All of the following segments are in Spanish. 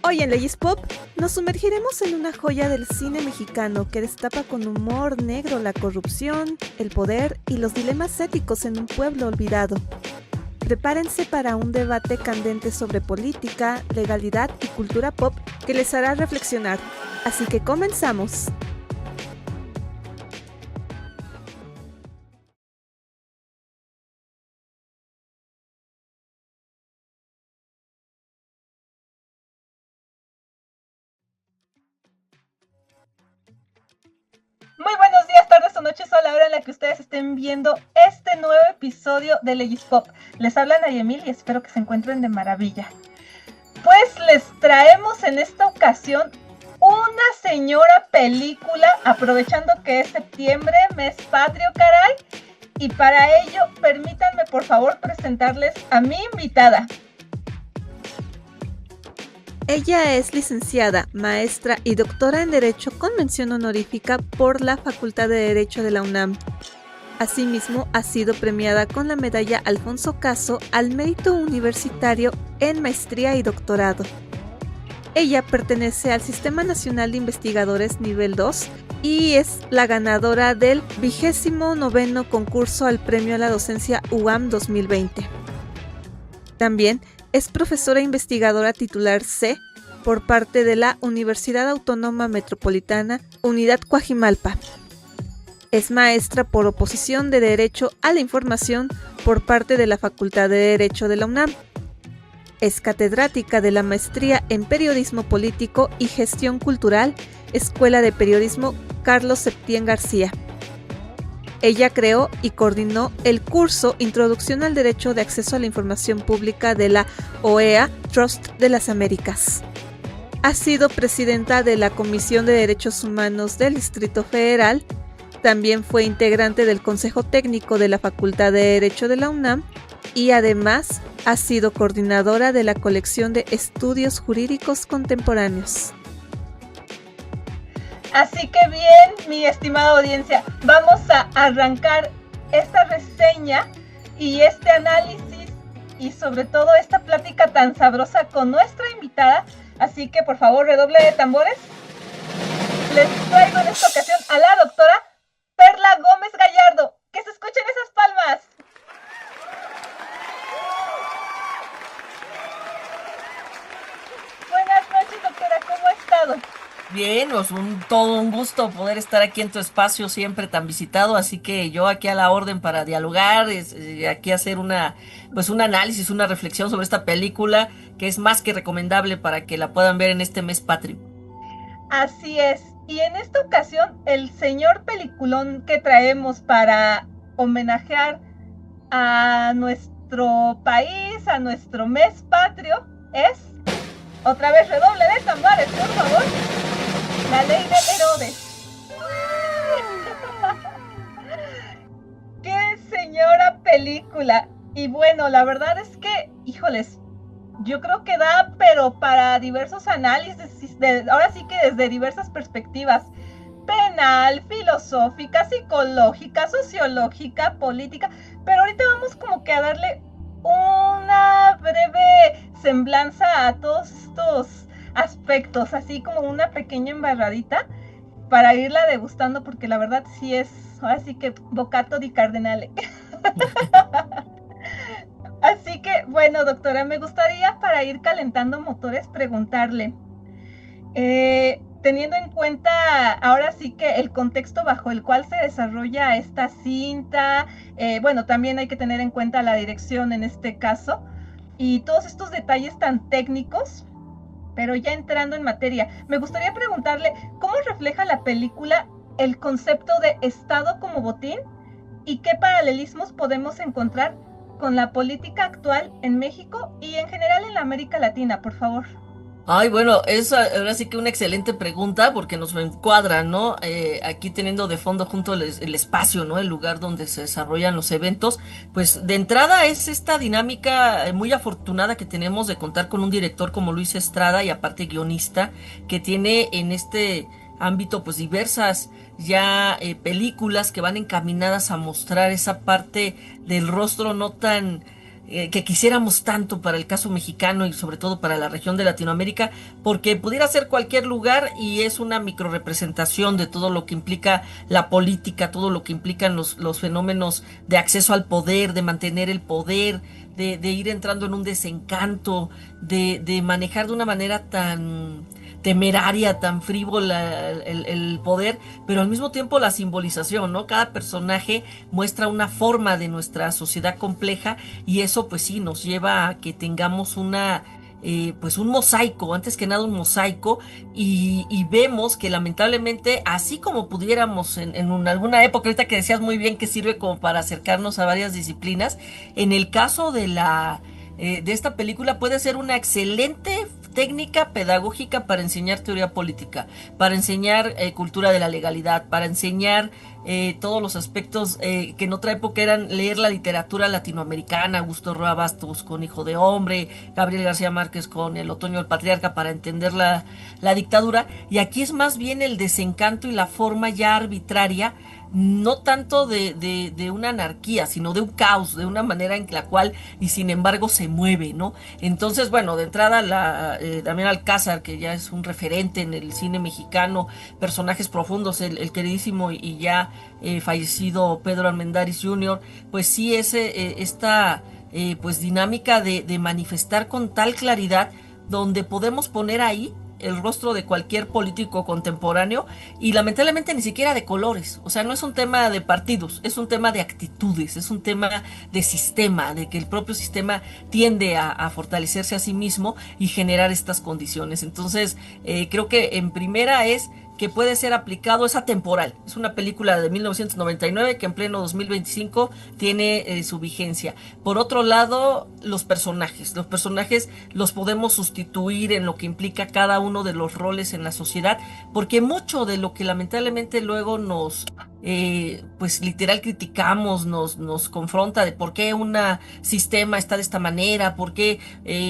Hoy en Leyes Pop nos sumergiremos en una joya del cine mexicano que destapa con humor negro la corrupción, el poder y los dilemas éticos en un pueblo olvidado. Prepárense para un debate candente sobre política, legalidad y cultura pop que les hará reflexionar. Así que comenzamos. Muy buenos días, tardes o noches a la hora en la que ustedes estén viendo este nuevo episodio de Leyes Pop. Les habla Nayemil y espero que se encuentren de maravilla. Pues les traemos en esta ocasión una señora película, aprovechando que es septiembre, mes patrio, caray. Y para ello, permítanme por favor presentarles a mi invitada. Ella es licenciada, maestra y doctora en Derecho con mención honorífica por la Facultad de Derecho de la UNAM. Asimismo, ha sido premiada con la medalla Alfonso Caso al mérito universitario en maestría y doctorado. Ella pertenece al Sistema Nacional de Investigadores Nivel 2 y es la ganadora del 29º concurso al Premio a la Docencia UAM 2020. También es profesora investigadora titular C por parte de la Universidad Autónoma Metropolitana, Unidad Coajimalpa. Es maestra por oposición de Derecho a la Información por parte de la Facultad de Derecho de la UNAM. Es catedrática de la Maestría en Periodismo Político y Gestión Cultural, Escuela de Periodismo Carlos Septién García. Ella creó y coordinó el curso Introducción al Derecho de Acceso a la Información Pública de la OEA Trust de las Américas. Ha sido presidenta de la Comisión de Derechos Humanos del Distrito Federal. También fue integrante del Consejo Técnico de la Facultad de Derecho de la UNAM y además ha sido coordinadora de la colección de estudios jurídicos contemporáneos. Así que bien, mi estimada audiencia, vamos a arrancar esta reseña y este análisis y sobre todo esta plática tan sabrosa con nuestra invitada. Así que por favor, redoble de tambores. Les traigo en esta ocasión a la doctora Perla Gómez Gallardo. ¡Que se escuchen esas palmas! Buenas noches, doctora, ¿cómo ha estado? Bien, pues todo un gusto poder estar aquí en tu espacio siempre tan visitado, así que yo aquí a la orden para dialogar, aquí hacer un análisis, una reflexión sobre esta película que es más que recomendable para que la puedan ver en este mes patrio. Así es, y en esta ocasión el señor peliculón que traemos para homenajear a nuestro país, a nuestro mes patrio, es, otra vez redoble de tambores, por favor, La Ley de Herodes. ¡Qué señora película! Y bueno, la verdad es que, híjoles, yo creo que da, pero para diversos análisis, ahora sí que desde diversas perspectivas, penal, filosófica, psicológica, sociológica, política, pero ahorita vamos como que a darle una breve semblanza a todos estos aspectos, así como una pequeña embarradita para irla degustando, porque la verdad sí es, ahora sí que bocato di cardenale. Así que, bueno, doctora, me gustaría para ir calentando motores preguntarle, teniendo en cuenta ahora sí que el contexto bajo el cual se desarrolla esta cinta, bueno, también hay que tener en cuenta la dirección en este caso, y todos estos detalles tan técnicos, pero ya entrando en materia, me gustaría preguntarle, ¿cómo refleja la película el concepto de Estado como botín y qué paralelismos podemos encontrar con la política actual en México y en general en la América Latina, por favor? Ay, bueno, es ahora sí que una excelente pregunta porque nos encuadra, ¿no? Aquí teniendo de fondo junto el espacio, ¿no? El lugar donde se desarrollan los eventos. Pues de entrada es esta dinámica muy afortunada que tenemos de contar con un director como Luis Estrada y aparte guionista que tiene en este ámbito pues diversas ya películas que van encaminadas a mostrar esa parte del rostro no tan que quisiéramos tanto para el caso mexicano y sobre todo para la región de Latinoamérica, porque pudiera ser cualquier lugar y es una microrepresentación de todo lo que implica la política, todo lo que implican los fenómenos de acceso al poder, de mantener el poder, de ir entrando en un desencanto, de manejar de una manera tan temeraria, tan frívola el poder, pero al mismo tiempo la simbolización, ¿no? Cada personaje muestra una forma de nuestra sociedad compleja y eso pues sí nos lleva a que tengamos pues un mosaico, antes que nada un mosaico, y vemos que lamentablemente, así como pudiéramos alguna época, ahorita que decías muy bien que sirve como para acercarnos a varias disciplinas, en el caso de esta película puede ser una excelente técnica pedagógica para enseñar teoría política, para enseñar cultura de la legalidad, para enseñar todos los aspectos que en otra época eran leer la literatura latinoamericana, Augusto Roa Bastos con Hijo de Hombre, Gabriel García Márquez con El Otoño del Patriarca para entender la dictadura, y aquí es más bien el desencanto y la forma ya arbitraria, no tanto de una anarquía, sino de un caos, de una manera en la cual, y sin embargo, se mueve, ¿no? Entonces, bueno, de entrada, Damián Alcázar, que ya es un referente en el cine mexicano, personajes profundos, el queridísimo y ya fallecido Pedro Armendáriz Jr., pues sí, esta pues dinámica de manifestar con tal claridad, donde podemos poner ahí el rostro de cualquier político contemporáneo y lamentablemente ni siquiera de colores, o sea, no es un tema de partidos, es un tema de actitudes, es un tema de sistema, de que el propio sistema tiende a fortalecerse a sí mismo y generar estas condiciones. Entonces, creo que en primera es que puede ser aplicado, es atemporal. Es una película de 1999 que en pleno 2025 tiene su vigencia. Por otro lado, los personajes los podemos sustituir en lo que implica cada uno de los roles en la sociedad, porque mucho de lo que lamentablemente luego pues literal criticamos, nos confronta de por qué un sistema está de esta manera, por qué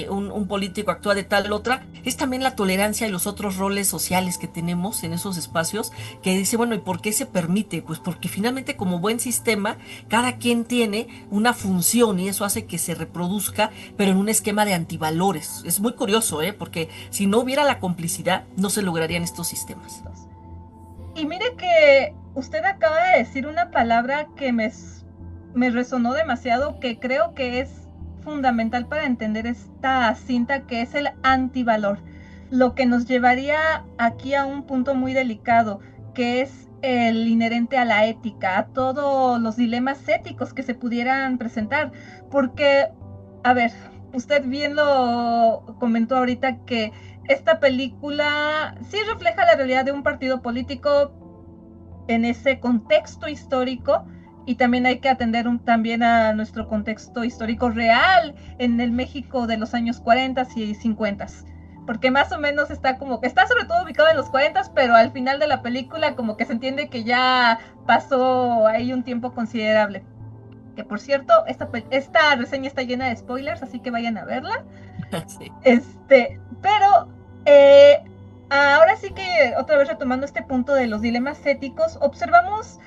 un político actúa de tal otra, es también la tolerancia y los otros roles sociales que tenemos en esos espacios, que dice, bueno, ¿y por qué se permite? Pues porque finalmente como buen sistema, cada quien tiene una función y eso hace que se reproduzca, pero en un esquema de antivalores. Es muy curioso, porque si no hubiera la complicidad, no se lograrían estos sistemas. Y mire que usted acaba de decir una palabra que me resonó demasiado, que creo que es fundamental para entender esta cinta, que es el antivalor. Lo que nos llevaría aquí a un punto muy delicado, que es el inherente a la ética, a todos los dilemas éticos que se pudieran presentar. Porque, a ver, usted bien lo comentó ahorita que esta película sí refleja la realidad de un partido político en ese contexto histórico, y también hay que atender también a nuestro contexto histórico real en el México de los años 40 y 50, porque más o menos está sobre todo ubicado en los 40, pero al final de la película como que se entiende que ya pasó ahí un tiempo considerable. Que por cierto, esta reseña está llena de spoilers, así que vayan a verla. Sí. Pero ahora sí que otra vez retomando este punto de los dilemas éticos, observamos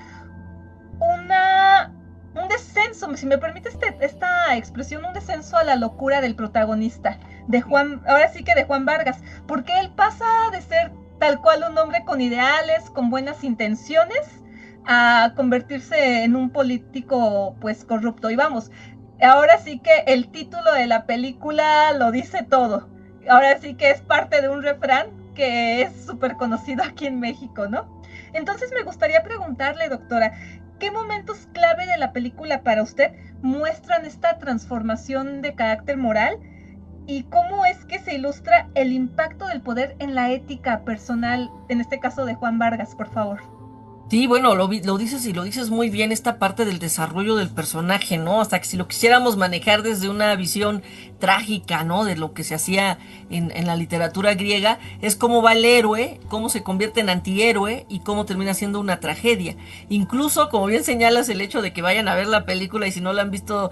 un descenso, si me permite esta expresión, un descenso a la locura del protagonista, ahora sí que de Juan Vargas, porque él pasa de ser tal cual un hombre con ideales, con buenas intenciones, a convertirse en un político pues corrupto. Y vamos, ahora sí que el título de la película lo dice todo. Ahora sí que es parte de un refrán que es súper conocido aquí en México, ¿no? Entonces me gustaría preguntarle, doctora, ¿qué momentos clave de la película para usted muestran esta transformación de carácter moral? ¿Y cómo es que se ilustra el impacto del poder en la ética personal, en este caso de Juan Vargas, por favor? Sí, bueno, lo dices y lo dices muy bien, esta parte del desarrollo del personaje, ¿no? Hasta que si lo quisiéramos manejar desde una visión trágica, ¿no? De lo que se hacía en la literatura griega, es cómo va el héroe, cómo se convierte en antihéroe y cómo termina siendo una tragedia. Incluso, como bien señalas, el hecho de que vayan a ver la película y si no la han visto,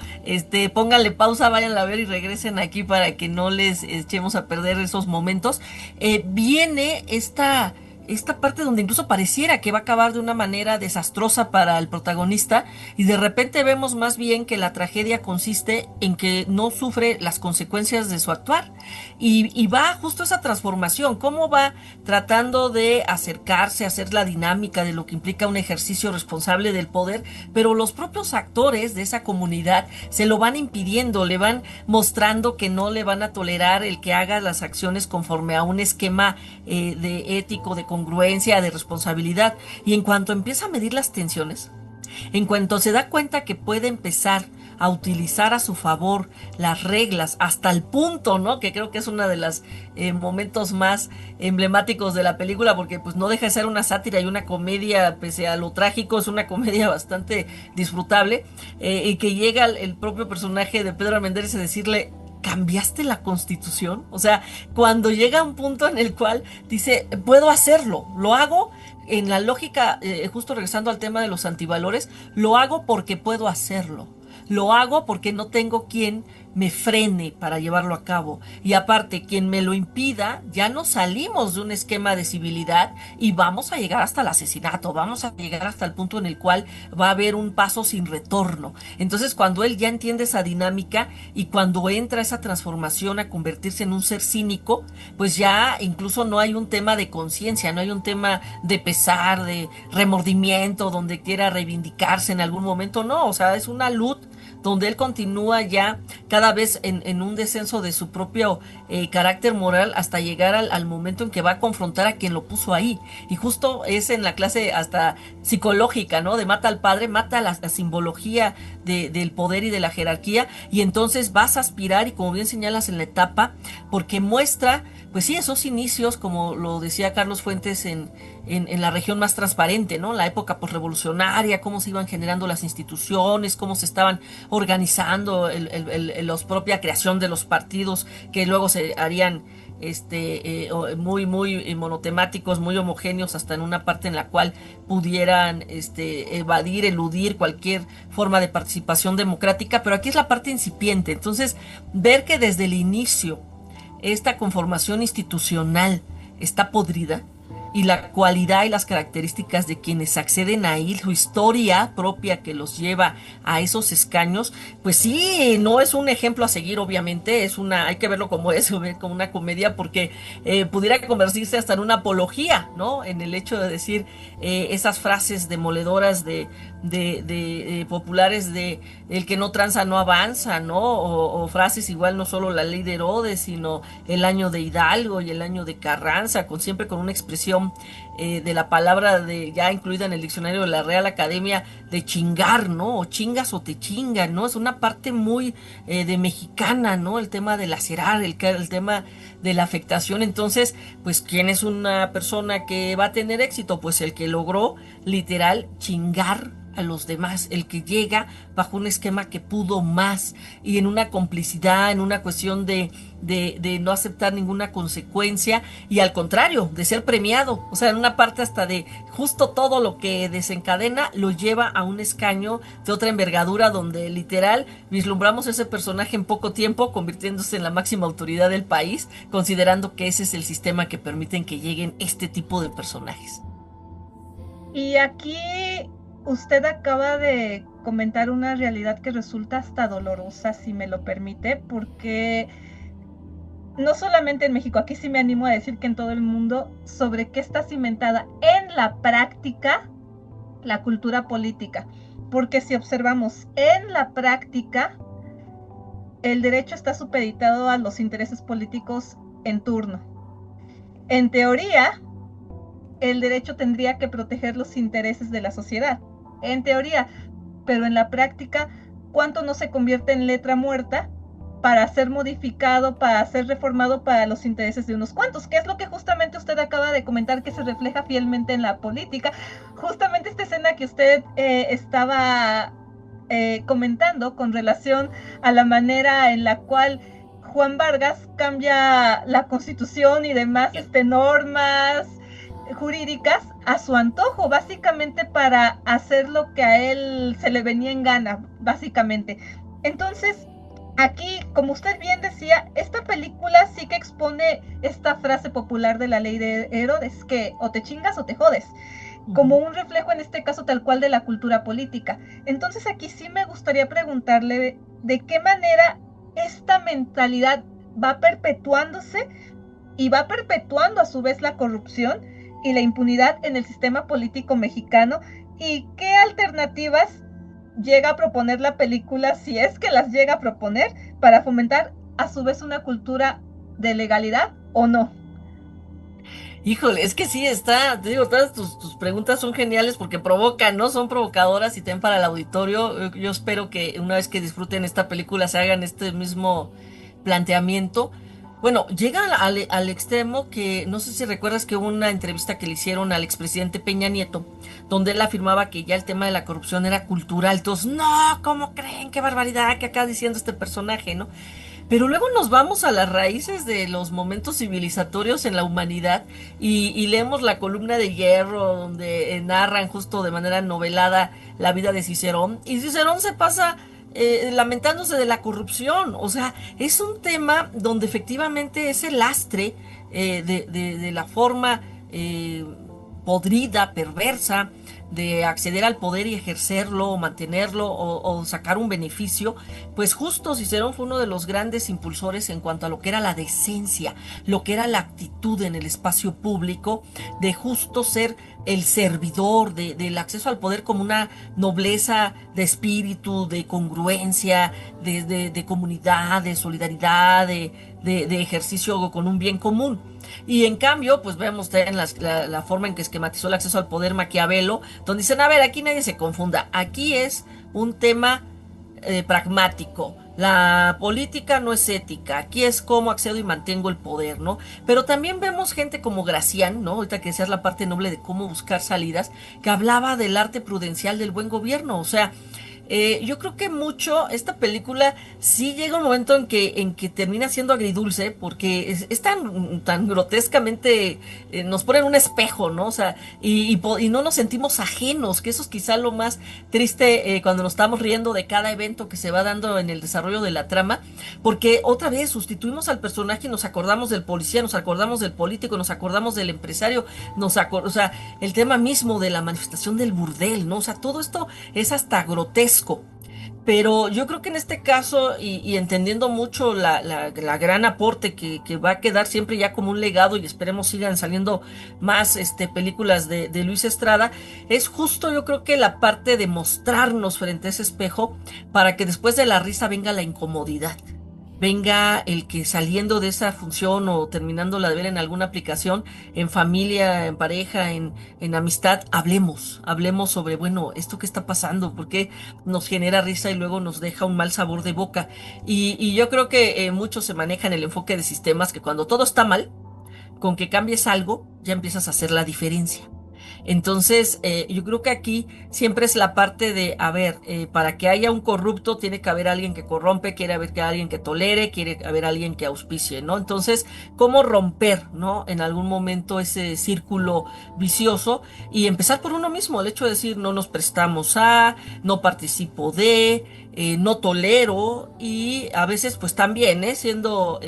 pónganle pausa, vayan a ver y regresen aquí para que no les echemos a perder esos momentos. Viene esta esta parte donde incluso pareciera que va a acabar de una manera desastrosa para el protagonista y de repente vemos más bien que la tragedia consiste en que no sufre las consecuencias de su actuar y va justo esa transformación, cómo va tratando de acercarse, hacer la dinámica de lo que implica un ejercicio responsable del poder, pero los propios actores de esa comunidad se lo van impidiendo, le van mostrando que no le van a tolerar el que haga las acciones conforme a un esquema de ético, de congruencia, de responsabilidad. Y en cuanto empieza a medir las tensiones, en cuanto se da cuenta que puede empezar a utilizar a su favor las reglas hasta el punto, ¿no? Que creo que es uno de los momentos más emblemáticos de la película, porque pues no deja de ser una sátira y una comedia, pese a lo trágico, es una comedia bastante disfrutable, y que llega el propio personaje de Pedro Armendáriz a decirle: ¿cambiaste la constitución? O sea, cuando llega un punto en el cual dice, puedo hacerlo, lo hago en la lógica, justo regresando al tema de los antivalores, lo hago porque puedo hacerlo. Lo hago porque no tengo quien me frene para llevarlo a cabo. Y aparte, quien me lo impida, ya no salimos de un esquema de civilidad y vamos a llegar hasta el asesinato, vamos a llegar hasta el punto en el cual va a haber un paso sin retorno. Entonces, cuando él ya entiende esa dinámica y cuando entra esa transformación a convertirse en un ser cínico, pues ya incluso no hay un tema de conciencia, no hay un tema de pesar, de remordimiento, donde quiera reivindicarse en algún momento, no, o sea, es una luz donde él continúa ya cada vez en un descenso de su propio carácter moral hasta llegar al momento en que va a confrontar a quien lo puso ahí. Y justo es en la clase hasta psicológica, ¿no? De mata al padre, mata la simbología del poder y de la jerarquía, y entonces vas a aspirar, y como bien señalas en la etapa, porque muestra, pues sí, esos inicios, como lo decía Carlos Fuentes en la región más transparente, ¿no? La época posrevolucionaria, cómo se iban generando las instituciones, cómo se estaban organizando la propia creación de los partidos que luego se harían muy monotemáticos, muy homogéneos, hasta en una parte en la cual pudieran evadir, eludir cualquier forma de participación democrática, pero aquí es la parte incipiente. Entonces, ver que desde el inicio esta conformación institucional está podrida, y la cualidad y las características de quienes acceden ahí, su historia propia que los lleva a esos escaños, pues sí, no es un ejemplo a seguir, obviamente, hay que verlo como eso, como una comedia, porque pudiera convertirse hasta en una apología, ¿no? En el hecho de decir esas frases demoledoras de populares de el que no tranza no avanza, ¿no? O frases igual, no solo la ley de Herodes, sino el año de Hidalgo y el año de Carranza, siempre con una expresión de la palabra ya incluida en el diccionario de la Real Academia, de chingar, ¿no? O chingas o te chingan, ¿no? Es una parte muy de mexicana, ¿no? El tema de lacerar, el tema de la afectación. Entonces, pues, ¿quién es una persona que va a tener éxito? Pues el que logró literal chingar a los demás, el que llega bajo un esquema que pudo más y en una complicidad, en una cuestión de no aceptar ninguna consecuencia y al contrario, de ser premiado, o sea, en una parte hasta de justo todo lo que desencadena lo lleva a un escaño de otra envergadura donde literal vislumbramos ese personaje en poco tiempo convirtiéndose en la máxima autoridad del país, considerando que ese es el sistema que permiten que lleguen este tipo de personajes. Y aquí usted acaba de comentar una realidad que resulta hasta dolorosa, si me lo permite, porque no solamente en México, aquí sí me animo a decir que en todo el mundo, sobre qué está cimentada en la práctica la cultura política. Porque si observamos en la práctica, el derecho está supeditado a los intereses políticos en turno. En teoría, el derecho tendría que proteger los intereses de la sociedad. En teoría, pero en la práctica, ¿cuánto no se convierte en letra muerta para ser modificado, para ser reformado para los intereses de unos cuantos? Que es lo que justamente usted acaba de comentar, que se refleja fielmente en la política. Justamente esta escena que usted estaba comentando con relación a la manera en la cual Juan Vargas cambia la Constitución y demás normas jurídicas a su antojo, básicamente para hacer lo que a él se le venía en gana, básicamente. Entonces, Aquí, como usted bien decía, esta película sí que expone esta frase popular de la ley de Herodes, que o te chingas o te jodes, como un reflejo en este caso tal cual de la cultura política. Entonces aquí sí me gustaría preguntarle de qué manera esta mentalidad va perpetuándose y va perpetuando a su vez la corrupción y la impunidad en el sistema político mexicano, y qué alternativas llega a proponer la película, si es que las llega a proponer, para fomentar a su vez una cultura de legalidad o no. Híjole, es que sí está, te digo, todas tus preguntas son geniales porque provocan, ¿no? Son provocadoras y también para el auditorio. Yo espero que una vez que disfruten esta película se hagan este mismo planteamiento. Bueno, llega al extremo que no sé si recuerdas que hubo una entrevista que le hicieron al expresidente Peña Nieto, donde él afirmaba que ya el tema de la corrupción era cultural. Todos, no, ¿cómo creen? Qué barbaridad que acaba diciendo este personaje, ¿no? Pero luego nos vamos a las raíces de los momentos civilizatorios en la humanidad y leemos la columna de Hierro, donde narran justo de manera novelada la vida de Cicerón. Y Cicerón se pasa lamentándose de la corrupción. O sea, es un tema donde efectivamente ese lastre de la forma podrida, perversa, de acceder al poder y ejercerlo o mantenerlo o sacar un beneficio, pues justo Cicerón fue uno de los grandes impulsores en cuanto a lo que era la decencia, lo que era la actitud en el espacio público, de justo ser el servidor del acceso al poder como una nobleza de espíritu, de congruencia, de comunidad, de solidaridad, de ejercicio con un bien común. Y en cambio, pues vemos también la forma en que esquematizó el acceso al poder Maquiavelo, donde dicen, a ver, aquí nadie se confunda, aquí es un tema pragmático. La política no es ética, aquí es cómo accedo y mantengo el poder, ¿no? Pero también vemos gente como Gracián, ¿no? Ahorita que decías la parte noble de cómo buscar salidas, que hablaba del arte prudencial del buen gobierno, o sea, yo creo que mucho esta película sí llega un momento en que termina siendo agridulce porque es tan grotescamente nos ponen un espejo, ¿no? O sea, y no nos sentimos ajenos, que eso es quizá lo más triste cuando nos estamos riendo de cada evento que se va dando en el desarrollo de la trama, porque otra vez sustituimos al personaje y nos acordamos del policía, nos acordamos del político, nos acordamos del empresario, o sea, el tema mismo de la manifestación del burdel, ¿no? O sea, todo esto es hasta grotesco. Pero yo creo que en este caso, y entendiendo mucho la gran aporte que va a quedar siempre ya como un legado, y esperemos sigan saliendo más películas de Luis Estrada, es justo yo creo que la parte de mostrarnos frente a ese espejo para que después de la risa venga la incomodidad. Venga el que saliendo de esa función o terminándola de ver en alguna aplicación, en familia, en pareja, en amistad, hablemos sobre, bueno, esto que está pasando, porque nos genera risa y luego nos deja un mal sabor de boca. Y yo creo que mucho se maneja en el enfoque de sistemas que cuando todo está mal, con que cambies algo, ya empiezas a hacer la diferencia. Entonces, yo creo que aquí siempre es la parte de, a ver, para que haya un corrupto tiene que haber alguien que corrompe, quiere haber que alguien que tolere, quiere haber alguien que auspicie, ¿no? Entonces, ¿cómo romper, ¿no? En algún momento ese círculo vicioso y empezar por uno mismo, el hecho de decir, no nos prestamos a, no participo de, no tolero y a veces pues también, siendo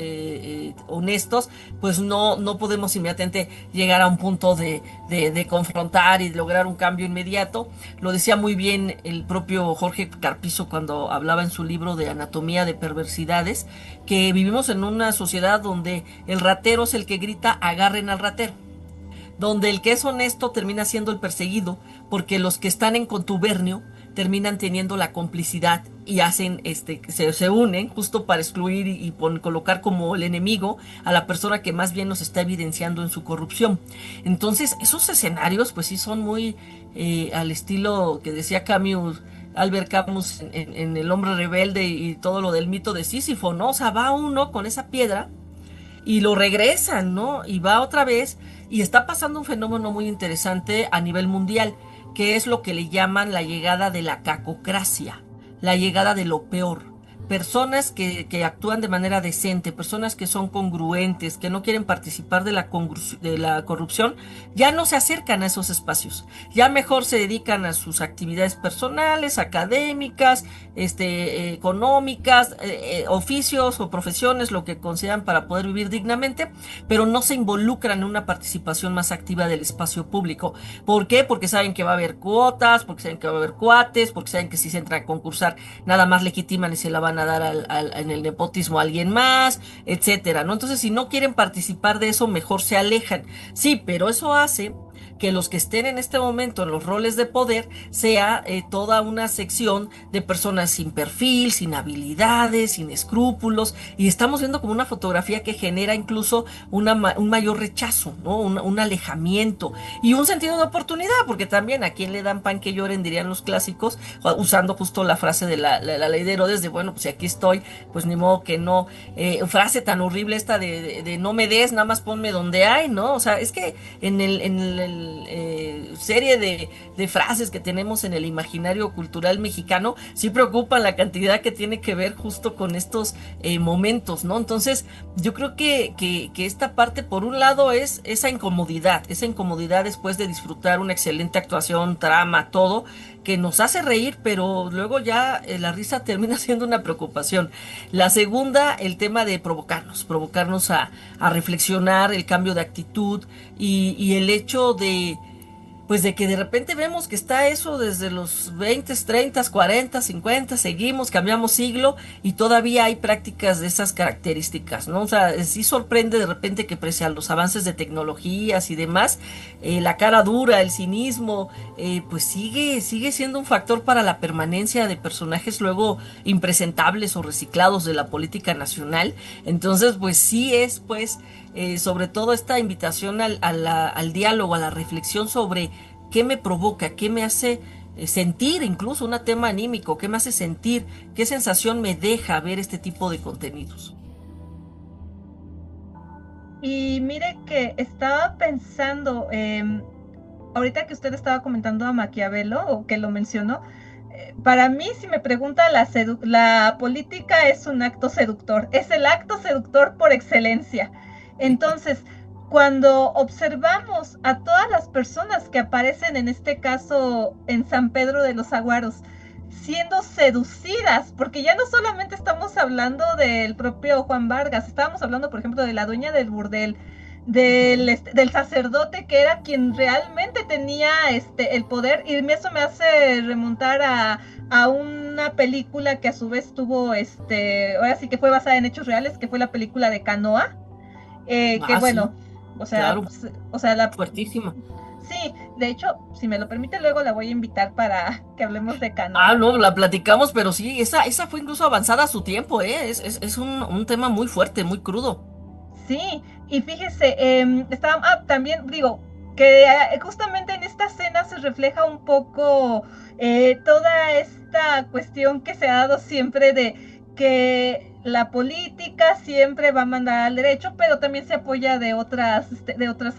honestos, pues no podemos inmediatamente llegar a un punto de confrontar y lograr un cambio inmediato. Lo decía muy bien el propio Jorge Carpizo cuando hablaba en su libro de Anatomía de Perversidades, que vivimos en una sociedad donde el ratero es el que grita agarren al ratero, donde el que es honesto termina siendo el perseguido, porque los que están en contubernio terminan teniendo la complicidad y hacen se unen justo para excluir colocar como el enemigo a la persona que más bien nos está evidenciando en su corrupción. Entonces, esos escenarios, pues sí son muy al estilo que decía Camus, Albert Camus en El hombre rebelde y todo lo del mito de Sísifo, ¿no? O sea, va uno con esa piedra y lo regresan, ¿no? Y va otra vez y está pasando un fenómeno muy interesante a nivel mundial, que es lo que le llaman la llegada de la cacocracia, la llegada de lo peor. Personas que actúan de manera decente, personas que son congruentes, que no quieren participar de la corrupción, ya no se acercan a esos espacios. Ya mejor se dedican a sus actividades personales, académicas, económicas, oficios o profesiones, lo que consideran para poder vivir dignamente, pero no se involucran en una participación más activa del espacio público. ¿Por qué? Porque saben que va a haber cuotas, porque saben que va a haber cuates, porque saben que si se entran a concursar nada más legitiman y se la van a dar en el nepotismo a alguien más, etcétera, ¿no? Entonces, si no quieren participar de eso, mejor se alejan. Sí, pero eso hace que los que estén en este momento en los roles de poder sea toda una sección de personas sin perfil, sin habilidades, sin escrúpulos, y estamos viendo como una fotografía que genera incluso un mayor rechazo, ¿no? Un alejamiento y un sentido de oportunidad, porque también a quien le dan pan que lloren, dirían los clásicos, usando justo la frase de la ley de Herodes, de bueno, pues si aquí estoy, pues ni modo que no, frase tan horrible esta de no me des, nada más ponme donde hay, ¿no? O sea, es que en el serie de frases que tenemos en el imaginario cultural mexicano, sí preocupan la cantidad que tiene que ver justo con estos momentos, ¿no? Entonces, yo creo que esta parte, por un lado, es esa incomodidad después de disfrutar una excelente actuación, trama, todo, que nos hace reír, pero luego ya la risa termina siendo una preocupación. La segunda, el tema de provocarnos a reflexionar, el cambio de actitud y el hecho de, pues de que de repente vemos que está eso desde los 20, 30, 40, 50, seguimos, cambiamos siglo y todavía hay prácticas de esas características, ¿no? O sea, sí sorprende de repente que pese a los avances de tecnologías y demás, la cara dura, el cinismo, pues sigue siendo un factor para la permanencia de personajes luego impresentables o reciclados de la política nacional. Entonces, pues sí es, pues, sobre todo esta invitación al diálogo, a la reflexión sobre qué me provoca, qué me hace sentir, incluso un tema anímico, qué me hace sentir, qué sensación me deja ver este tipo de contenidos. Y mire que estaba pensando, ahorita que usted estaba comentando a Maquiavelo, o que lo mencionó, para mí, si me pregunta, la política es un acto seductor, es el acto seductor por excelencia. Entonces, cuando observamos a todas las personas que aparecen, en este caso en San Pedro de los Aguaros, siendo seducidas, porque ya no solamente estamos hablando del propio Juan Vargas, estábamos hablando, por ejemplo, de la dueña del burdel, del sacerdote que era quien realmente tenía el poder, y eso me hace remontar a una película que a su vez tuvo, ahora sí que fue basada en hechos reales, que fue la película de Canoa, que Sí, bueno, o sea, claro, o sea, fuertísima. sí, de hecho, si me lo permite, luego la voy a invitar para que hablemos de Canoa. No, la platicamos, pero sí, esa fue incluso avanzada a su tiempo, ¿eh? Es un tema muy fuerte, muy crudo. Sí, y fíjese, también digo que justamente en esta escena se refleja un poco toda esta cuestión que se ha dado siempre de que la política siempre va a mandar al derecho, pero también se apoya de otras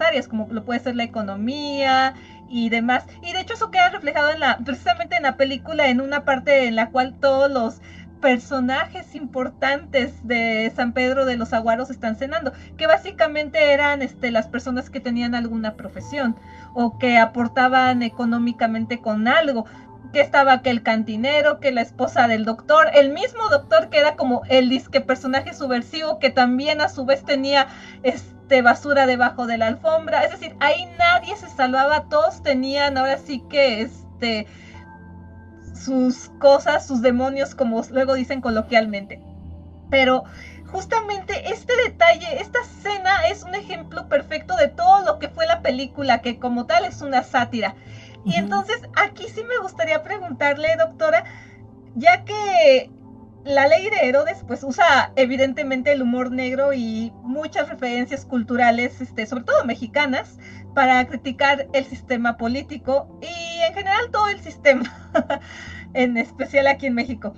áreas, como lo puede ser la economía y demás. Y de hecho eso queda reflejado precisamente en la película, en una parte en la cual todos los personajes importantes de San Pedro de los Aguaros están cenando, que básicamente eran las personas que tenían alguna profesión o que aportaban económicamente con algo, que estaba que el cantinero, que la esposa del doctor, el mismo doctor que era como el disque personaje subversivo, que también a su vez tenía basura debajo de la alfombra. Es decir, ahí nadie se salvaba, todos tenían ahora sí que sus cosas, sus demonios, como luego dicen coloquialmente. Pero justamente este detalle, esta escena es un ejemplo perfecto de todo lo que fue la película, que como tal es una sátira. Y entonces aquí sí me gustaría preguntarle, doctora, ya que la ley de Herodes pues usa evidentemente el humor negro y muchas referencias culturales, sobre todo mexicanas, para criticar el sistema político y en general todo el sistema, en especial aquí en México.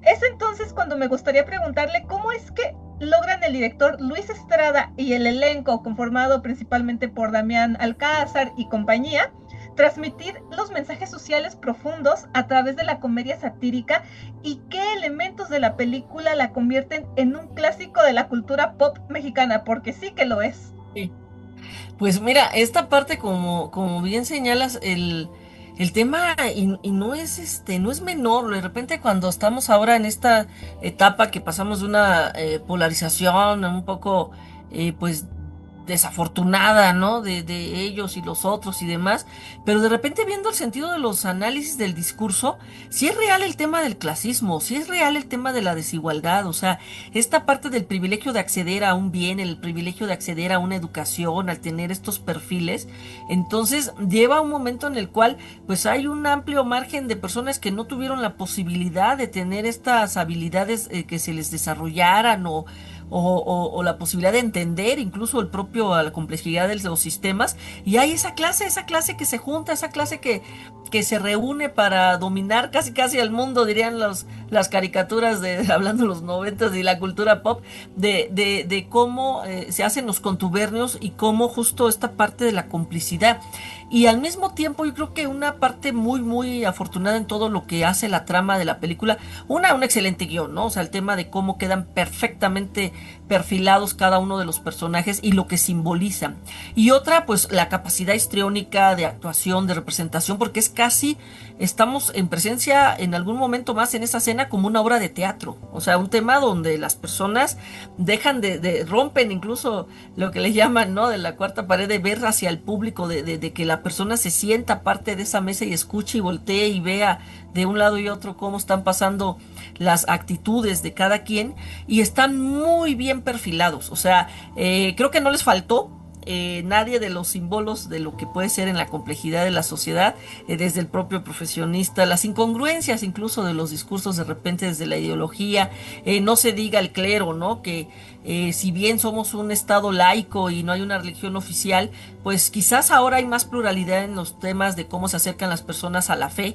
Es entonces cuando me gustaría preguntarle cómo es que logran el director Luis Estrada y el elenco conformado principalmente por Damián Alcázar y compañía transmitir los mensajes sociales profundos a través de la comedia satírica, y qué elementos de la película la convierten en un clásico de la cultura pop mexicana, porque sí que lo es. Sí. Pues mira, esta parte, como bien señalas, el el tema y no es no es menor. De repente cuando estamos ahora en esta etapa que pasamos de una polarización un poco pues desafortunada, ¿no? De ellos y los otros y demás, pero de repente viendo el sentido de los análisis del discurso, sí es real el tema del clasismo, sí es real el tema de la desigualdad, o sea, esta parte del privilegio de acceder a un bien, el privilegio de acceder a una educación, al tener estos perfiles, entonces lleva a un momento en el cual pues hay un amplio margen de personas que no tuvieron la posibilidad de tener estas habilidades que se les desarrollaran o la posibilidad de entender incluso el propio la complejidad de los sistemas, y hay esa clase que se junta, esa clase que se reúne para dominar casi casi al mundo, dirían las caricaturas de hablando de los noventas y la cultura pop, de cómo se hacen los contubernios y cómo justo esta parte de la complicidad. Y al mismo tiempo yo creo que una parte muy muy afortunada en todo lo que hace la trama de la película, un excelente guión, ¿no? O sea, el tema de cómo quedan perfectamente perfilados cada uno de los personajes y lo que simbolizan. Y otra, pues la capacidad histriónica de actuación, de representación, porque es casi, estamos en presencia en algún momento más en esa escena como una obra de teatro. O sea, un tema donde las personas dejan rompen incluso lo que le llaman, ¿no? De la cuarta pared, de ver hacia el público, de que la persona se sienta parte de esa mesa y escuche y voltee y vea de un lado y otro cómo están pasando las actitudes de cada quien, y están muy bien perfilados. O sea, creo que no les faltó nadie de los símbolos de lo que puede ser en la complejidad de la sociedad, desde el propio profesionista, las incongruencias incluso de los discursos de repente desde la ideología, no se diga el clero, ¿no? Que si bien somos un estado laico y no hay una religión oficial, pues quizás ahora hay más pluralidad en los temas de cómo se acercan las personas a la fe,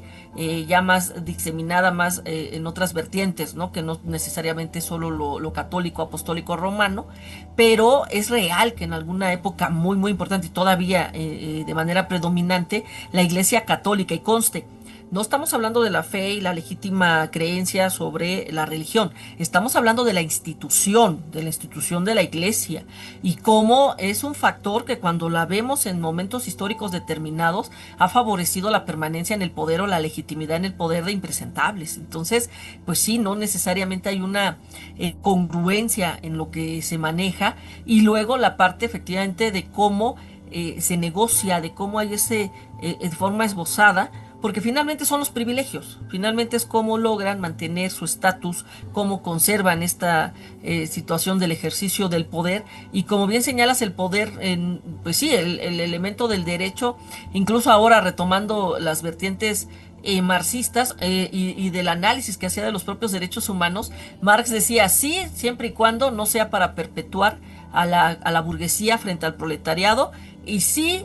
ya más diseminada, más en otras vertientes, ¿no? Que no necesariamente solo lo católico, apostólico, romano, pero es real que en alguna época muy muy importante y todavía de manera predominante la Iglesia católica, y conste, no estamos hablando de la fe y la legítima creencia sobre la religión, estamos hablando de la institución, de la iglesia, y cómo es un factor que cuando la vemos en momentos históricos determinados ha favorecido la permanencia en el poder o la legitimidad en el poder de impresentables. Entonces, pues sí, no necesariamente hay una congruencia en lo que se maneja, y luego la parte efectivamente de cómo se negocia, de cómo hay ese forma esbozada, porque finalmente son los privilegios, finalmente es cómo logran mantener su estatus, cómo conservan esta situación del ejercicio del poder, y como bien señalas el poder, pues sí, el elemento del derecho, incluso ahora retomando las vertientes marxistas y del análisis que hacía de los propios derechos humanos, Marx decía sí, siempre y cuando no sea para perpetuar a la burguesía frente al proletariado, y sí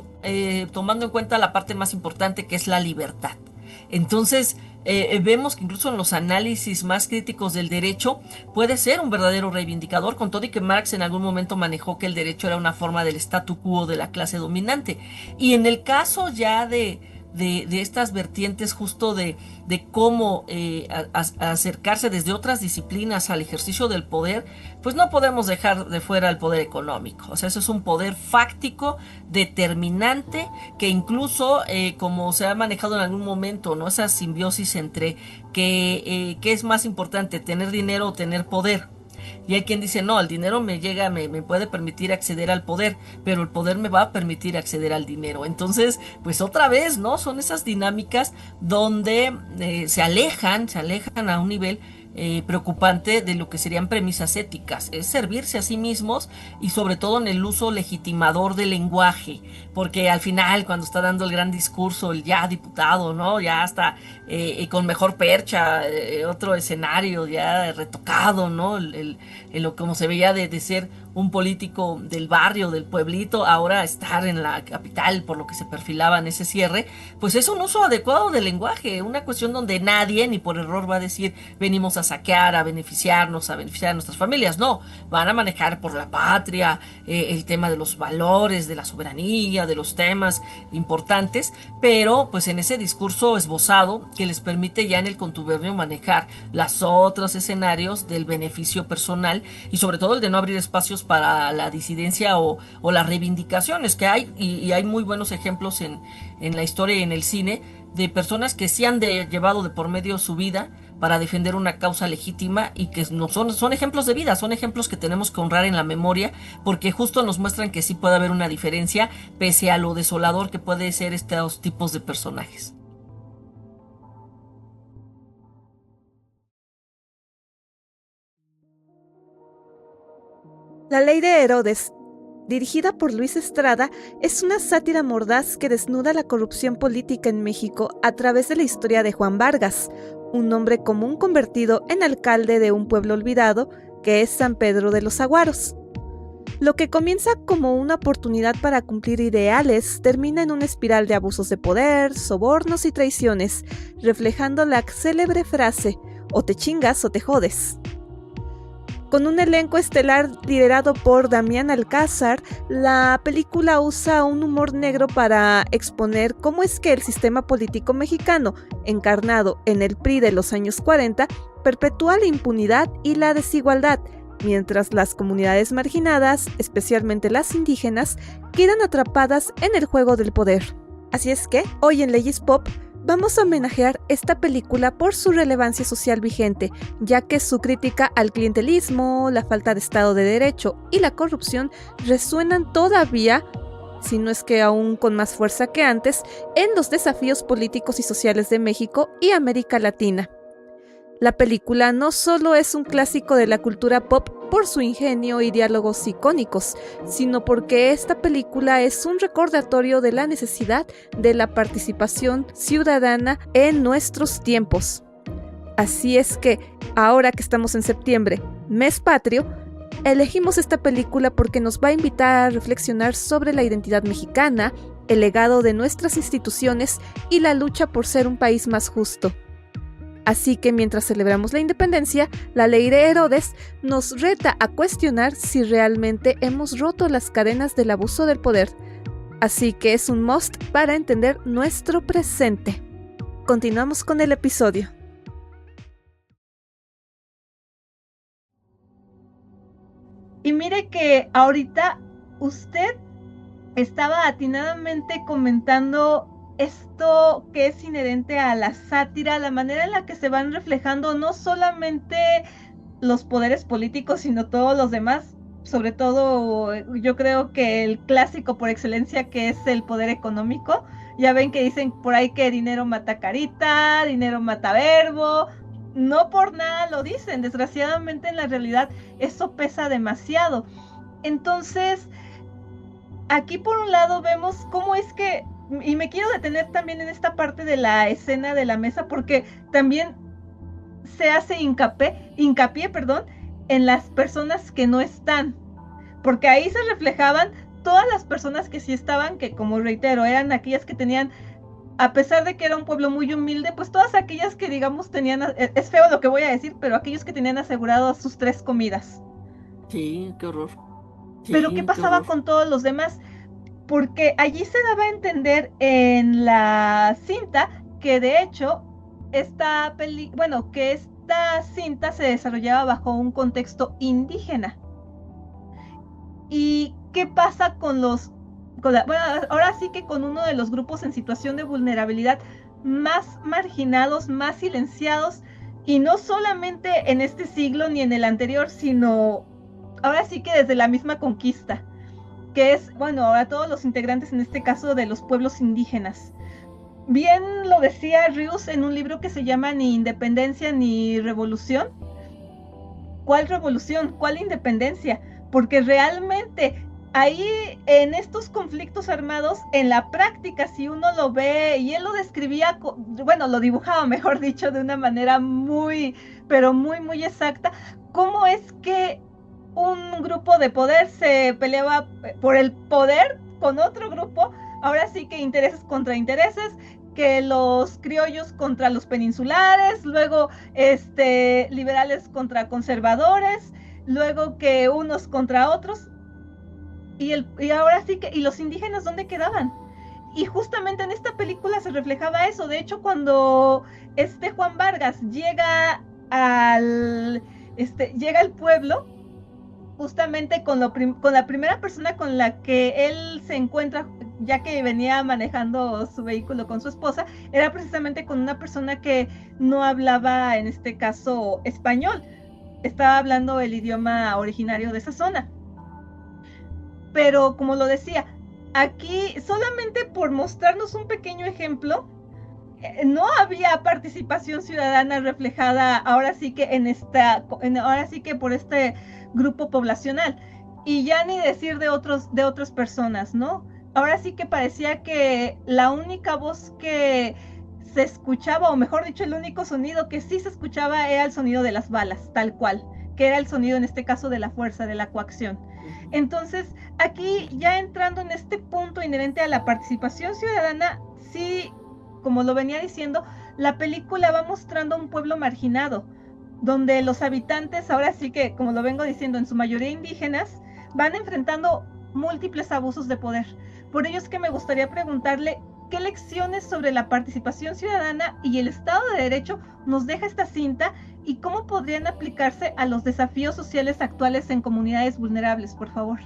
tomando en cuenta la parte más importante que es la libertad. Entonces, vemos que incluso en los análisis más críticos del derecho puede ser un verdadero reivindicador, con todo y que Marx en algún momento manejó que el derecho era una forma del statu quo de la clase dominante. Y en el caso ya de estas vertientes justo de cómo acercarse desde otras disciplinas al ejercicio del poder, pues no podemos dejar de fuera el poder económico. O sea, eso es un poder fáctico, determinante, que incluso, como se ha manejado en algún momento, ¿no? Esa simbiosis entre qué es más importante, tener dinero o tener poder. Y hay quien dice, no, el dinero me llega, me puede permitir acceder al poder, pero el poder me va a permitir acceder al dinero. Entonces, pues otra vez, ¿no? Son esas dinámicas donde se alejan a un nivel preocupante de lo que serían premisas éticas, es servirse a sí mismos, y sobre todo en el uso legitimador del lenguaje, porque al final cuando está dando el gran discurso el ya diputado, ¿no? Ya está con mejor percha, otro escenario ya retocado, ¿no? Como se veía de ser un político del barrio, del pueblito, ahora estar en la capital, por lo que se perfilaba en ese cierre, pues es un uso adecuado del lenguaje, una cuestión donde nadie ni por error va a decir venimos a saquear, a beneficiarnos, a beneficiar a nuestras familias. No, van a manejar por la patria, el tema de los valores, de la soberanía, de los temas importantes, pero pues en ese discurso esbozado que les permite ya en el contubernio manejar los otros escenarios del beneficio personal, y sobre todo el de no abrir espacios para la disidencia o las reivindicaciones que hay, y hay muy buenos ejemplos en la historia y en el cine de personas que sí han llevado de por medio su vida para defender una causa legítima y que no son ejemplos de vida, son ejemplos que tenemos que honrar en la memoria, porque justo nos muestran que sí puede haber una diferencia pese a lo desolador que puede ser estos tipos de personajes. La ley de Herodes, dirigida por Luis Estrada, es una sátira mordaz que desnuda la corrupción política en México a través de la historia de Juan Vargas, un hombre común convertido en alcalde de un pueblo olvidado que es San Pedro de los Aguaros. Lo que comienza como una oportunidad para cumplir ideales termina en una espiral de abusos de poder, sobornos y traiciones, reflejando la célebre frase: o te chingas o te jodes. Con un elenco estelar liderado por Damián Alcázar, la película usa un humor negro para exponer cómo es que el sistema político mexicano, encarnado en el PRI de los años 40, perpetúa la impunidad y la desigualdad, mientras las comunidades marginadas, especialmente las indígenas, quedan atrapadas en el juego del poder. Así es que, hoy en Leyes Pop, vamos a homenajear esta película por su relevancia social vigente, ya que su crítica al clientelismo, la falta de Estado de Derecho y la corrupción resuenan todavía, si no es que aún con más fuerza que antes, en los desafíos políticos y sociales de México y América Latina. La película no solo es un clásico de la cultura pop por su ingenio y diálogos icónicos, sino porque esta película es un recordatorio de la necesidad de la participación ciudadana en nuestros tiempos. Así es que, ahora que estamos en septiembre, mes patrio, elegimos esta película porque nos va a invitar a reflexionar sobre la identidad mexicana, el legado de nuestras instituciones y la lucha por ser un país más justo. Así que mientras celebramos la independencia, la ley de Herodes nos reta a cuestionar si realmente hemos roto las cadenas del abuso del poder. Así que es un must para entender nuestro presente. Continuamos con el episodio. Y mire que ahorita usted estaba atinadamente comentando esto que es inherente a la sátira, la manera en la que se van reflejando no solamente los poderes políticos, sino todos los demás. Sobre todo, yo creo que el clásico por excelencia, que es el poder económico. Ya ven que dicen por ahí que dinero mata carita, dinero mata verbo. No por nada lo dicen. Desgraciadamente, en la realidad, eso pesa demasiado. Entonces, aquí por un lado vemos cómo es que, y me quiero detener también en esta parte de la escena de la mesa, porque también se hace hincapié, en las personas que no están, porque ahí se reflejaban todas las personas que sí estaban, que como reitero, eran aquellas que tenían, a pesar de que era un pueblo muy humilde, pues todas aquellas que digamos tenían, es feo lo que voy a decir, pero aquellos que tenían asegurado sus 3 comidas. Sí, qué horror. Sí, pero ¿qué pasaba con todos los demás? Porque allí se daba a entender en la cinta que de hecho que esta cinta se desarrollaba bajo un contexto indígena. ¿Y qué pasa ahora sí que con uno de los grupos en situación de vulnerabilidad más marginados, más silenciados, y no solamente en este siglo ni en el anterior, sino ahora sí que desde la misma conquista, que es, a todos los integrantes en este caso de los pueblos indígenas? Bien lo decía Rius en un libro que se llama Ni Independencia ni Revolución. ¿Cuál revolución? ¿Cuál independencia? Porque realmente ahí en estos conflictos armados, en la práctica, si uno lo ve, y él lo describía, lo dibujaba, mejor dicho, de una manera muy, pero muy, muy exacta, cómo es que un grupo de poder se peleaba por el poder con otro grupo, ahora sí que intereses contra intereses, que los criollos contra los peninsulares, luego liberales contra conservadores, luego que unos contra otros, y ahora sí que, ¿y los indígenas dónde quedaban? Y justamente en esta película se reflejaba eso. De hecho, cuando Juan Vargas llega al pueblo, justamente con la primera persona con la que él se encuentra, ya que venía manejando su vehículo con su esposa, era precisamente con una persona que no hablaba, en este caso, español. Estaba hablando el idioma originario de esa zona. Pero como lo decía, aquí solamente por mostrarnos un pequeño ejemplo, no había participación ciudadana reflejada ahora sí que ahora sí que por este grupo poblacional. Y ya ni decir de otras personas, ¿no? Ahora sí que parecía que la única voz que se escuchaba, o mejor dicho, el único sonido que sí se escuchaba era el sonido de las balas, tal cual, que era el sonido en este caso de la fuerza, de la coacción. Entonces, aquí ya entrando en este punto inherente a la participación ciudadana, sí, como lo venía diciendo, la película va mostrando un pueblo marginado, donde los habitantes, ahora sí que, como lo vengo diciendo, en su mayoría indígenas, van enfrentando múltiples abusos de poder. Por ello es que me gustaría preguntarle qué lecciones sobre la participación ciudadana y el Estado de Derecho nos deja esta cinta y cómo podrían aplicarse a los desafíos sociales actuales en comunidades vulnerables, por favor.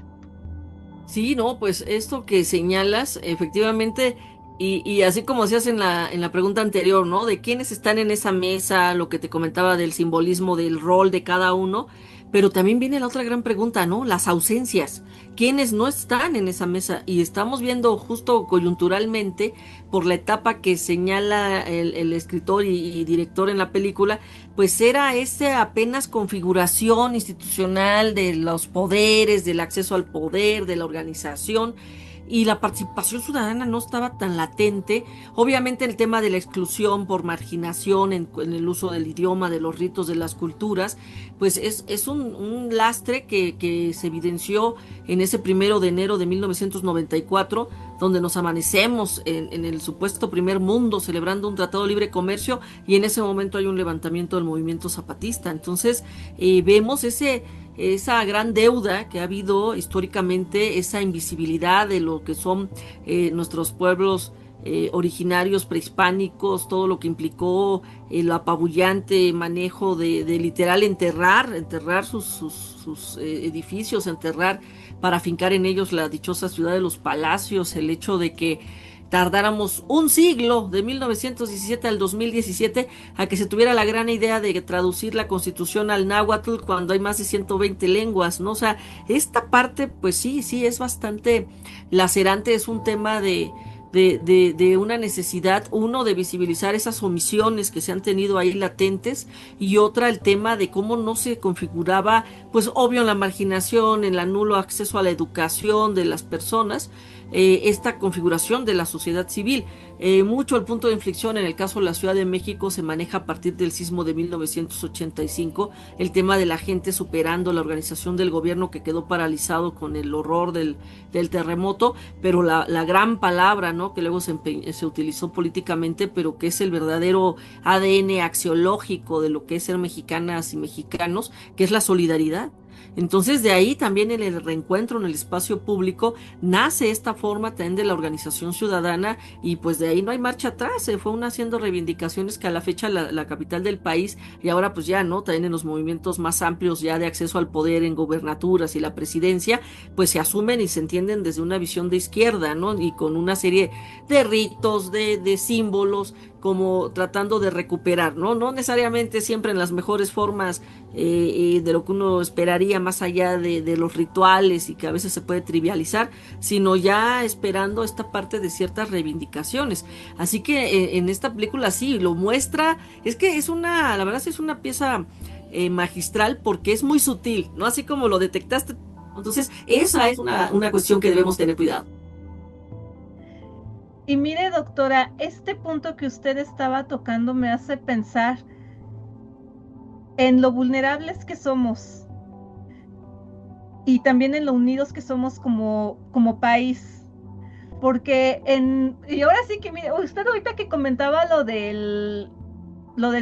Sí, no, pues esto que señalas, efectivamente, y así como hacías en la pregunta anterior, ¿no? De quiénes están en esa mesa, lo que te comentaba del simbolismo del rol de cada uno, pero también viene la otra gran pregunta, ¿no? Las ausencias, quiénes no están en esa mesa, y estamos viendo justo coyunturalmente por la etapa que señala el escritor y director en la película, pues era esa apenas configuración institucional de los poderes, del acceso al poder, de la organización, y la participación ciudadana no estaba tan latente. Obviamente el tema de la exclusión por marginación en el uso del idioma, de los ritos, de las culturas, pues es un lastre que se evidenció en ese 1 de enero de 1994, donde nos amanecemos en el supuesto primer mundo celebrando un tratado de libre comercio, y en ese momento hay un levantamiento del movimiento zapatista. Entonces vemos esa gran deuda que ha habido históricamente, esa invisibilidad de lo que son nuestros pueblos originarios prehispánicos, todo lo que implicó el apabullante manejo de literal enterrar sus edificios, enterrar para fincar en ellos la dichosa ciudad de los palacios, el hecho de que tardáramos un siglo, de 1917 al 2017, a que se tuviera la gran idea de traducir la Constitución al náhuatl cuando hay más de 120 lenguas, ¿no? O sea, esta parte, pues sí, es bastante lacerante, es un tema de una necesidad, uno, de visibilizar esas omisiones que se han tenido ahí latentes, y otra, el tema de cómo no se configuraba, pues obvio, en la marginación, en el nulo acceso a la educación de las personas, esta configuración de la sociedad civil. Mucho el punto de inflexión en el caso de la Ciudad de México se maneja a partir del sismo de 1985, el tema de la gente superando la organización del gobierno que quedó paralizado con el horror del terremoto, pero la gran palabra, ¿no? Que luego se utilizó políticamente, pero que es el verdadero ADN axiológico de lo que es ser mexicanas y mexicanos, que es la solidaridad. Entonces de ahí también en el reencuentro en el espacio público nace esta forma también de la organización ciudadana, y pues de ahí no hay marcha atrás, se fue haciendo reivindicaciones que a la fecha la capital del país, y ahora pues ya no, también en los movimientos más amplios ya de acceso al poder en gobernaturas y la presidencia, pues se asumen y se entienden desde una visión de izquierda, ¿no? Y con una serie de ritos, de símbolos, como tratando de recuperar, ¿no? No necesariamente siempre en las mejores formas de lo que uno esperaría, más allá de los rituales y que a veces se puede trivializar, sino ya esperando esta parte de ciertas reivindicaciones. Así que en esta película sí lo muestra, es que la verdad sí es una pieza magistral, porque es muy sutil, ¿no? Así como lo detectaste. Entonces, esa es una cuestión que debemos tener cuidado. Y mire, doctora, este punto que usted estaba tocando me hace pensar en lo vulnerables que somos y también en lo unidos que somos como país. Porque y ahora sí que, mire, usted ahorita que comentaba lo del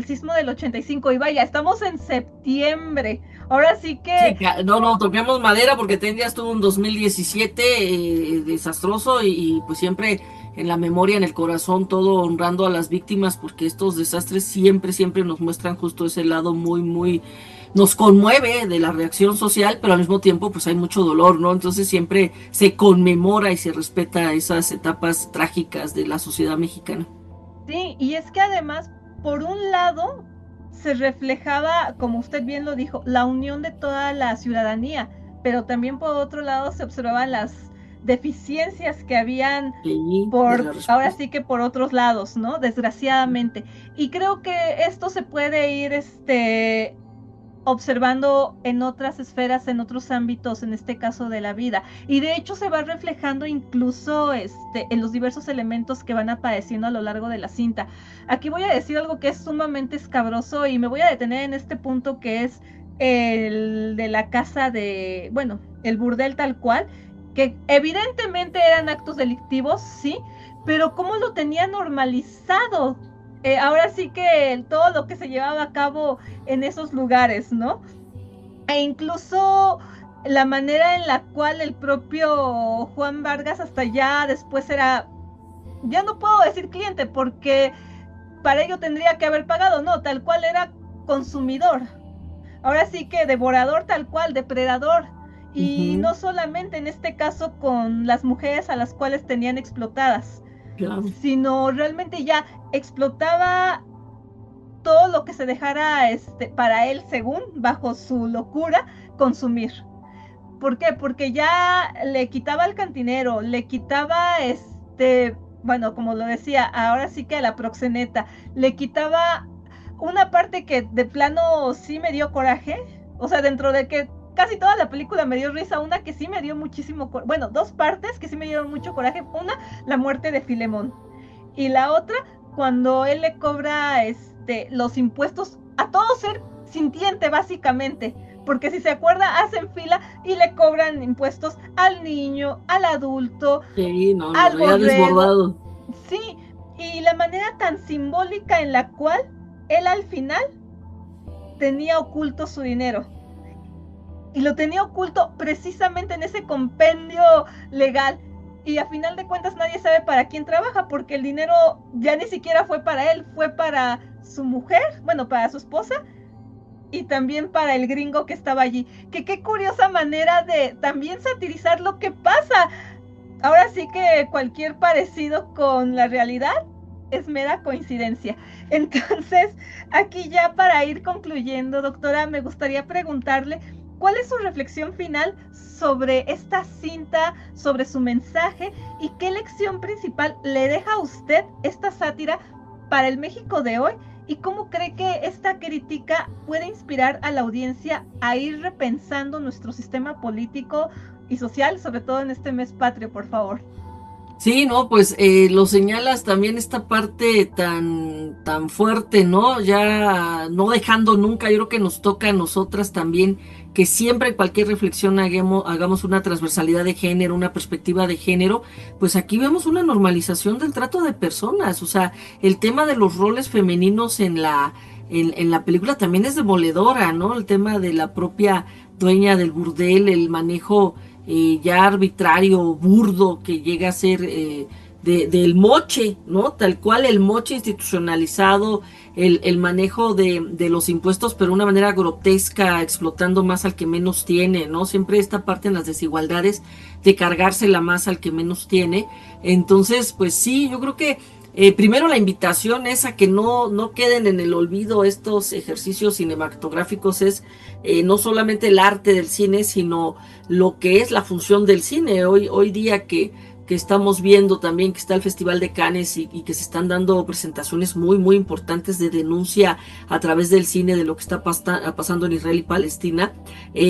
sismo del 85, y vaya, estamos en septiembre. Ahora sí que... Sí, no, toquemos madera, porque tendrías todo un 2017 desastroso, y pues siempre en la memoria, en el corazón, todo honrando a las víctimas, porque estos desastres siempre nos muestran justo ese lado muy, muy nos conmueve de la reacción social, pero al mismo tiempo pues hay mucho dolor, ¿no? Entonces siempre se conmemora y se respeta esas etapas trágicas de la sociedad mexicana. Sí, y es que además, por un lado, se reflejaba, como usted bien lo dijo, la unión de toda la ciudadanía, pero también por otro lado se observaban las deficiencias que habían Sí, de por, la ahora respuesta. sí que por otros lados, ¿no? Desgraciadamente. Y creo que esto se puede ir, observando en otras esferas, en otros ámbitos, en este caso de la vida. Y de hecho se va reflejando incluso en los diversos elementos que van apareciendo a lo largo de la cinta. Aquí voy a decir algo que es sumamente escabroso y me voy a detener en este punto que es el de la casa de, bueno, el burdel tal cual, que evidentemente eran actos delictivos, sí, pero cómo lo tenía normalizado. Ahora sí que todo lo que se llevaba a cabo en esos lugares, ¿no? E incluso la manera en la cual el propio Juan Vargas hasta ya después era, ya no puedo decir cliente porque para ello tendría que haber pagado, no, tal cual era consumidor. Ahora sí que devorador tal cual, depredador. Y Ujú, no solamente en este caso con las mujeres a las cuales tenían explotadas, claro. sino realmente ya explotaba todo lo que se dejara para él, según, bajo su locura, consumir. ¿Por qué? Porque ya le quitaba al cantinero, le quitaba bueno, como lo decía, ahora sí que a la proxeneta, le quitaba una parte que de plano sí me dio coraje, o sea, dentro de que casi toda la película me dio risa, una que sí me dio muchísimo coraje, bueno, dos partes que sí me dieron mucho coraje, una, la muerte de Filemón, y la otra, cuando él le cobra los impuestos a todo ser sintiente, básicamente. Porque si se acuerda, hacen fila y le cobran impuestos al niño, al adulto, Sí, no, no, al no, ya borrego. desbordado. Sí, y la manera tan simbólica en la cual él al final tenía oculto su dinero. Y lo tenía oculto precisamente en ese compendio legal. Y a final de cuentas nadie sabe para quién trabaja, porque el dinero ya ni siquiera fue para él, fue para su mujer, bueno, para su esposa, y también para el gringo que estaba allí. Que qué curiosa manera de también satirizar lo que pasa. Ahora sí que cualquier parecido con la realidad es mera coincidencia. Entonces, aquí ya para ir concluyendo, doctora, me gustaría preguntarle cuál es su reflexión final sobre esta cinta, sobre su mensaje y qué lección principal le deja a usted esta sátira para el México de hoy y cómo cree que esta crítica puede inspirar a la audiencia a ir repensando nuestro sistema político y social, sobre todo en este mes patrio, por favor. Sí, no, pues lo señalas también esta parte tan fuerte, ¿no? Ya no dejando nunca, yo creo que nos toca a nosotras también que siempre en cualquier reflexión hagamos una transversalidad de género, una perspectiva de género, pues aquí vemos una normalización del trato de personas, o sea, el tema de los roles femeninos en la película también es demoledora, ¿no? El tema de la propia dueña del burdel, el manejo ya arbitrario, burdo, que llega a ser del moche, ¿no? Tal cual el moche institucionalizado, el manejo de los impuestos, pero de una manera grotesca, explotando más al que menos tiene, ¿no? Siempre esta parte en las desigualdades de cargársela más al que menos tiene. Entonces, pues sí, yo creo que primero la invitación es a que no queden en el olvido estos ejercicios cinematográficos, es no solamente el arte del cine, sino lo que es la función del cine. Hoy día que estamos viendo también que está el Festival de Cannes y que se están dando presentaciones muy importantes de denuncia a través del cine de lo que está pasando en Israel y Palestina.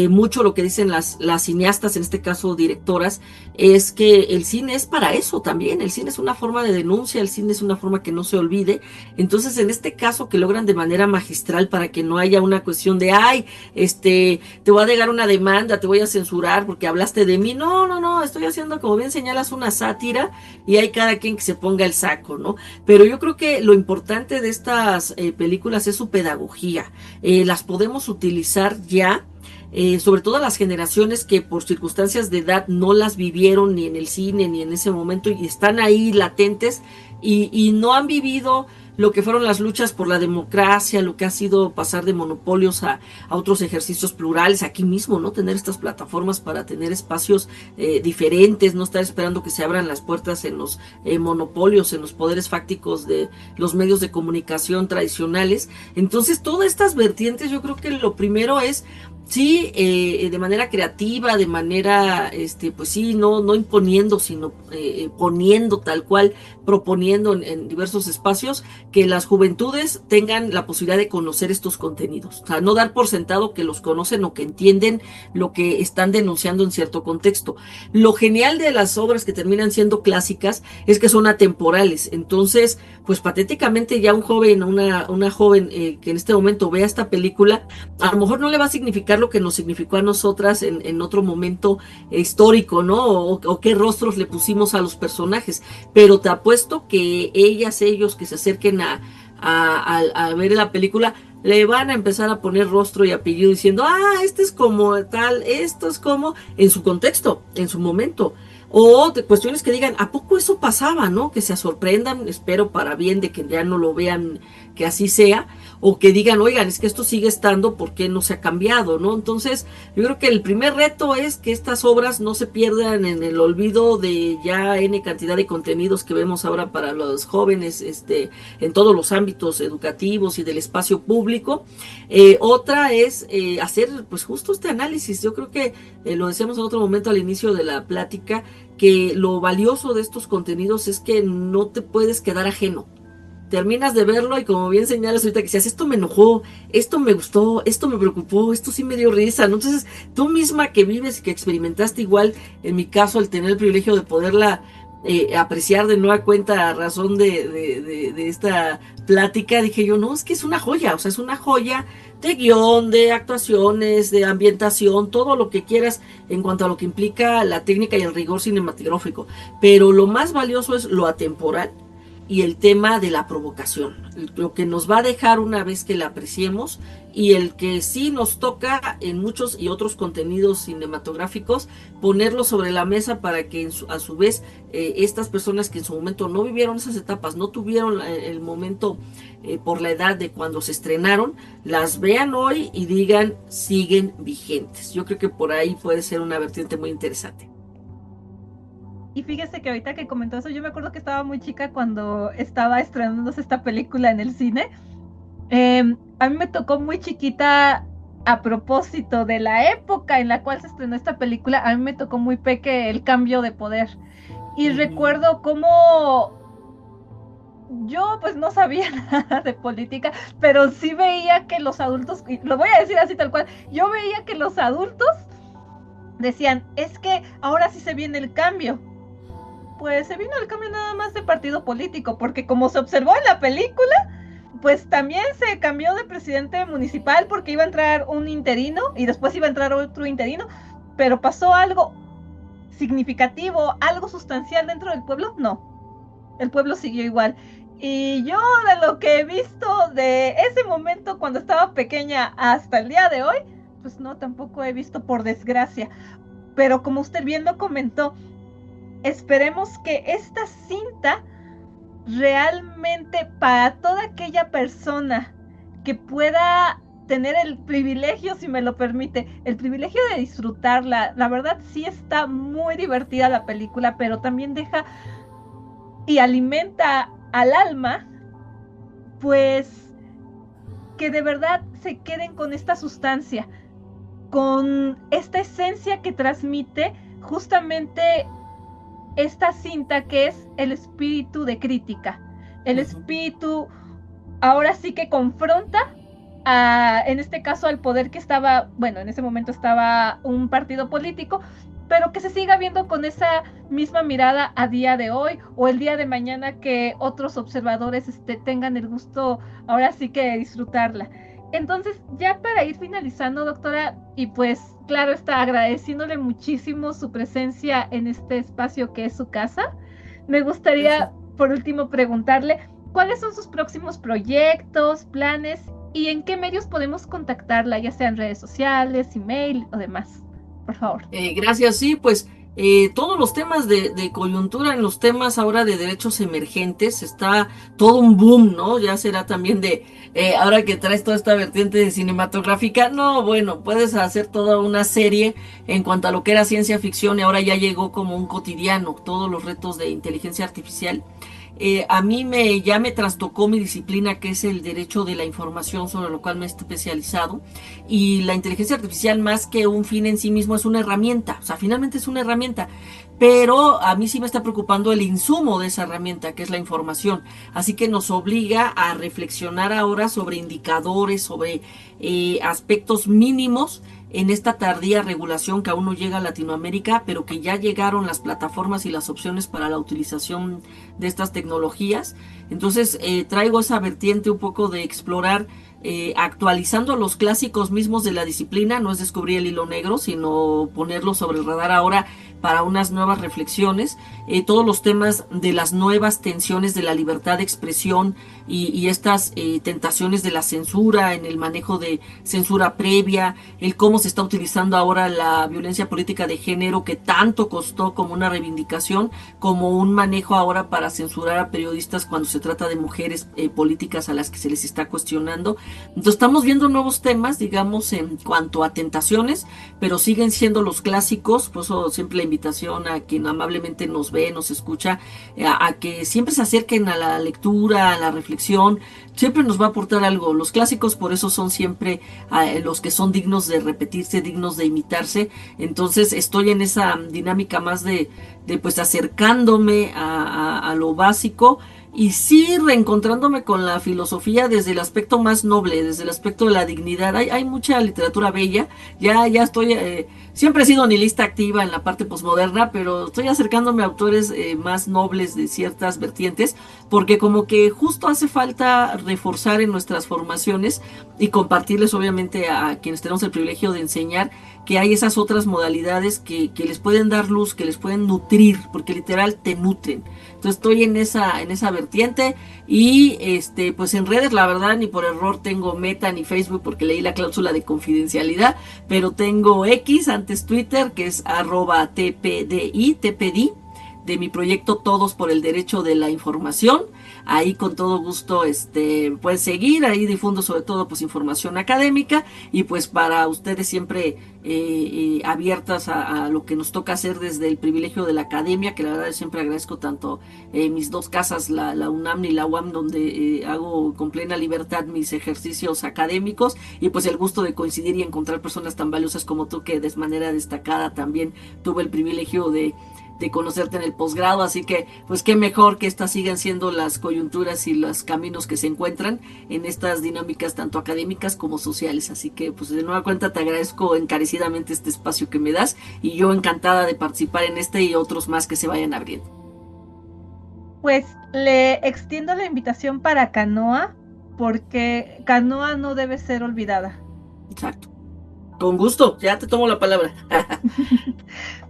Mucho lo que dicen las cineastas, en este caso directoras, es que el cine es para eso también. El cine es una forma de denuncia, el cine es una forma que no se olvide. Entonces, en este caso que logran de manera magistral para que no haya una cuestión de, ay, te voy a negar una demanda, te voy a censurar porque hablaste de mí. No, estoy haciendo, como bien señalas, una sátira y hay cada quien que se ponga el saco, ¿no? Pero yo creo que lo importante de estas películas es su pedagogía. Las podemos utilizar ya. Sobre todo las generaciones que por circunstancias de edad no las vivieron ni en el cine ni en ese momento y están ahí latentes y no han vivido lo que fueron las luchas por la democracia, lo que ha sido pasar de monopolios a otros ejercicios plurales, aquí mismo, ¿no? Tener estas plataformas para tener espacios diferentes, no estar esperando que se abran las puertas en los monopolios, en los poderes fácticos de los medios de comunicación tradicionales. Entonces, todas estas vertientes, yo creo que lo primero es sí, de manera creativa, de manera, pues sí, no imponiendo, sino poniendo tal cual, proponiendo en diversos espacios que las juventudes tengan la posibilidad de conocer estos contenidos. O sea, no dar por sentado que los conocen o que entienden lo que están denunciando en cierto contexto. Lo genial de las obras que terminan siendo clásicas es que son atemporales. Entonces, pues patéticamente ya un joven, una joven que en este momento vea esta película, a lo mejor no le va a significar lo que nos significó a nosotras en otro momento histórico, ¿no? O qué rostros le pusimos a los personajes, pero te apuesto que ellos que se acerquen a ver la película, le van a empezar a poner rostro y apellido diciendo, este es como tal, esto es como en su contexto, en su momento. O de cuestiones que digan, ¿a poco eso pasaba, no? Que se sorprendan, espero para bien de que ya no lo vean que así sea, o que digan, oigan, es que esto sigue estando, ¿por qué no se ha cambiado, no? Entonces, yo creo que el primer reto es que estas obras no se pierdan en el olvido de ya N cantidad de contenidos que vemos ahora para los jóvenes, en todos los ámbitos educativos y del espacio público. Otra es hacer, pues, justo este análisis. Yo creo que lo decíamos en otro momento al inicio de la plática, que lo valioso de estos contenidos es que no te puedes quedar ajeno. Terminas de verlo y como bien señalas ahorita que decías, esto me enojó, esto me gustó, esto me preocupó, esto sí me dio risa, ¿no? Entonces, tú misma que vives y que experimentaste igual, en mi caso, al tener el privilegio de poderla apreciar de nueva cuenta a razón de esta plática, dije yo, no, es que es una joya, o sea, es una joya de guión, de actuaciones, de ambientación, todo lo que quieras en cuanto a lo que implica la técnica y el rigor cinematográfico, pero lo más valioso es lo atemporal y el tema de la provocación, lo que nos va a dejar una vez que la apreciemos, y el que sí nos toca en muchos y otros contenidos cinematográficos ponerlo sobre la mesa para que a su vez estas personas que en su momento no vivieron esas etapas, no tuvieron el momento por la edad de cuando se estrenaron, las vean hoy y digan, siguen vigentes. Yo creo que por ahí puede ser una vertiente muy interesante. Y fíjese que ahorita que comentó eso, yo me acuerdo que estaba muy chica cuando estaba estrenándose esta película en el cine. A mí me tocó muy chiquita, a propósito de la época en la cual se estrenó esta película, a mí me tocó muy peque el cambio de poder. Y recuerdo cómo yo pues no sabía nada de política, pero sí veía que los adultos, y lo voy a decir así tal cual, yo veía que los adultos decían, es que ahora sí se viene el cambio. Pues se vino el cambio nada más de partido político, porque como se observó en la película, pues también se cambió de presidente municipal porque iba a entrar un interino y después iba a entrar otro interino, pero pasó algo significativo, algo sustancial dentro del pueblo, no, el pueblo siguió igual. Y yo de lo que he visto de ese momento cuando estaba pequeña hasta el día de hoy, pues no, tampoco he visto, por desgracia. Pero como usted bien lo comentó, esperemos que esta cinta realmente, para toda aquella persona que pueda tener el privilegio, si me lo permite, el privilegio de disfrutarla, la verdad sí está muy divertida la película, pero también deja y alimenta al alma, pues que de verdad se queden con esta sustancia, con esta esencia que transmite justamente esta cinta, que es el espíritu de crítica, el espíritu ahora sí que confronta en este caso al poder que estaba, bueno, en ese momento estaba un partido político, pero que se siga viendo con esa misma mirada a día de hoy o el día de mañana, que otros observadores tengan el gusto ahora sí que de disfrutarla. Entonces, ya para ir finalizando, doctora, y pues claro está, agradeciéndole muchísimo su presencia en este espacio que es su casa, me gustaría por último preguntarle cuáles son sus próximos proyectos, planes y en qué medios podemos contactarla, ya sean redes sociales, email o demás, por favor. Gracias, sí, pues todos los temas de coyuntura, en los temas ahora de derechos emergentes, está todo un boom, ¿no? Ya será también ahora que traes toda esta vertiente de cinematográfica, no, bueno, puedes hacer toda una serie en cuanto a lo que era ciencia ficción y ahora ya llegó como un cotidiano, todos los retos de inteligencia artificial. A mí ya me trastocó mi disciplina, que es el derecho de la información, sobre lo cual me he especializado. Y la inteligencia artificial, más que un fin en sí mismo, es una herramienta. O sea, finalmente es una herramienta. Pero a mí sí me está preocupando el insumo de esa herramienta, que es la información. Así que nos obliga a reflexionar ahora sobre indicadores, sobre aspectos mínimos en esta tardía regulación que aún no llega a Latinoamérica, pero que ya llegaron las plataformas y las opciones para la utilización de estas tecnologías. Entonces traigo esa vertiente un poco de explorar, actualizando los clásicos mismos de la disciplina. No es descubrir el hilo negro, sino ponerlo sobre el radar ahora para unas nuevas reflexiones, todos los temas de las nuevas tensiones de la libertad de expresión y estas tentaciones de la censura, en el manejo de censura previa, el cómo se está utilizando ahora la violencia política de género, que tanto costó como una reivindicación, como un manejo ahora para censurar a periodistas cuando se trata de mujeres políticas a las que se les está cuestionando. Entonces estamos viendo nuevos temas, digamos, en cuanto a tentaciones, pero siguen siendo los clásicos. Por eso siempre la invitación a quien amablemente nos ve, nos escucha, a que siempre se acerquen a la lectura, a la reflexión. Siempre nos va a aportar algo. Los clásicos por eso son siempre los que son dignos de repetirse, dignos de imitarse. Entonces estoy en esa dinámica más de pues acercándome a lo básico, y sí reencontrándome con la filosofía desde el aspecto más noble, desde el aspecto de la dignidad. Hay mucha literatura bella. Ya estoy, siempre he sido nihilista activa en la parte posmoderna, pero estoy acercándome a autores más nobles de ciertas vertientes, porque como que justo hace falta reforzar en nuestras formaciones y compartirles obviamente a quienes tenemos el privilegio de enseñar, que hay esas otras modalidades que les pueden dar luz, que les pueden nutrir, porque literal te nutren. Entonces estoy en esa vertiente, y pues en redes, la verdad, ni por error tengo Meta ni Facebook, porque leí la cláusula de confidencialidad, pero tengo X, antes Twitter, que es @tpdi, de mi proyecto Todos por el Derecho de la Información. Ahí con todo gusto pueden seguir, ahí difundo sobre todo pues información académica, y pues para ustedes siempre abiertas a lo que nos toca hacer desde el privilegio de la academia, que la verdad siempre agradezco tanto mis dos casas, la UNAM y la UAM, donde hago con plena libertad mis ejercicios académicos, y pues el gusto de coincidir y encontrar personas tan valiosas como tú, que de manera destacada también tuve el privilegio de conocerte en el posgrado. Así que pues qué mejor que estas sigan siendo las coyunturas y los caminos que se encuentran en estas dinámicas tanto académicas como sociales. Así que pues de nueva cuenta te agradezco encarecidamente este espacio que me das, y yo encantada de participar en este y otros más que se vayan abriendo. Pues le extiendo la invitación para Canoa, porque Canoa no debe ser olvidada. Exacto. Con gusto, ya te tomo la palabra.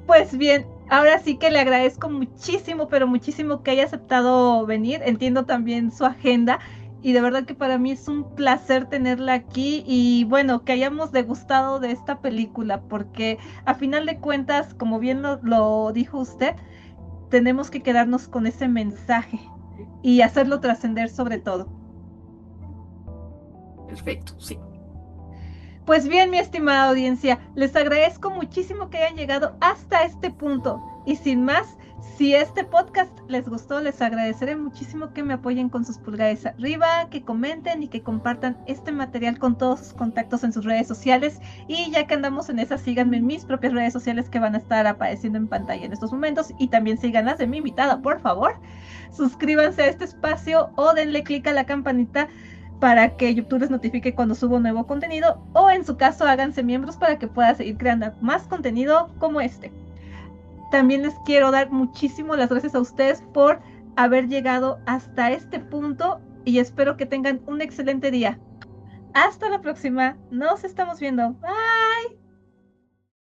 Pues bien, ahora sí que le agradezco muchísimo, pero muchísimo que haya aceptado venir. Entiendo también su agenda, y de verdad que para mí es un placer tenerla aquí, y bueno, que hayamos degustado de esta película, porque a final de cuentas, como bien lo dijo usted, tenemos que quedarnos con ese mensaje y hacerlo trascender sobre todo. Perfecto, sí. Pues bien, mi estimada audiencia, les agradezco muchísimo que hayan llegado hasta este punto. Y sin más, si este podcast les gustó, les agradeceré muchísimo que me apoyen con sus pulgares arriba, que comenten y que compartan este material con todos sus contactos en sus redes sociales. Y ya que andamos en esas, síganme en mis propias redes sociales que van a estar apareciendo en pantalla en estos momentos. Y también sigan las de mi invitada, por favor. Suscríbanse a este espacio o denle clic a la campanita para que YouTube les notifique cuando subo nuevo contenido, o en su caso háganse miembros para que pueda seguir creando más contenido como este. También les quiero dar muchísimas las gracias a ustedes por haber llegado hasta este punto, y espero que tengan un excelente día. Hasta la próxima, nos estamos viendo. Bye.